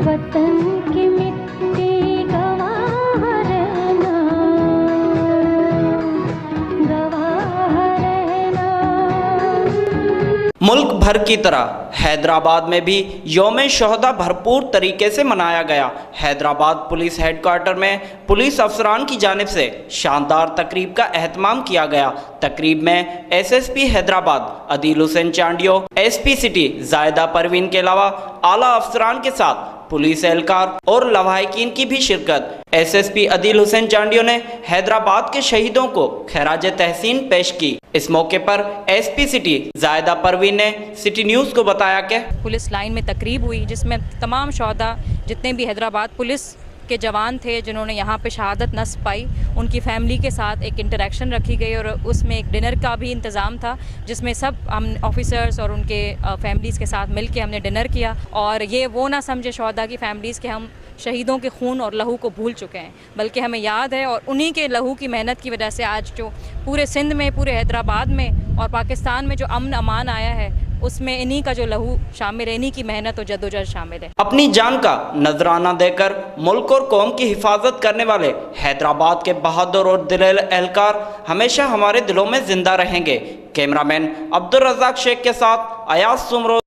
वतन की मिट्टी गवाह रहना, गवाह रहना। मुल्क भर की तरह हैदराबाद में भी यौम शोहदा भरपूर तरीके से मनाया गया। हैदराबाद पुलिस हेडक्वार्टर में पुलिस अफसरान की जानिब से शानदार तकरीब का एहतमाम किया गया। तकरीब में SSP Hyderabad Adeel Hussain Chandio, SP city जायदा परवीन के अलावा आला अफसरान के साथ पुलिस एहलकार और लवाहिकीन की भी शिरकत। एसएसपी अदील हुसैन चांडियो ने हैदराबाद के शहीदों को खैराज तहसीन पेश की। इस मौके पर एसपी सिटी जायदा परवीन ने सिटी न्यूज़ को बताया कि पुलिस लाइन में तकरीब हुई जिसमें तमाम शोहदा जितने भी हैदराबाद पुलिस के जवान थे जिन्होंने यहाँ पे शहादत नस्ब पाई, उनकी फैमिली के साथ एक इंटरेक्शन रखी गई और उसमें एक डिनर का भी इंतज़ाम था जिसमें सब हम ऑफिसर्स और उनके फैमिलीज़ के साथ मिल के हमने डिनर किया। और ये वो ना समझे शोहदा की फैमिलीज़ के हम शहीदों के खून और लहू को भूल चुके हैं, बल्कि हमें याद है और उन्हीं के लहू की मेहनत की वजह से आज जो पूरे सिंध में, पूरे हैदराबाद में और पाकिस्तान में जो अमन अमान आया है उसमें इन्हीं का जो लहू शामिल है, इन्हीं की मेहनत और जद्दोजहद शामिल है। अपनी जान का नजराना देकर मुल्क और कौम की हिफाजत करने वाले हैदराबाद के बहादुर और दिलेर एहलकार हमेशा हमारे दिलों में जिंदा रहेंगे। कैमरामैन अब्दुल रज़ाक शेख के साथ अयाज सुमरो।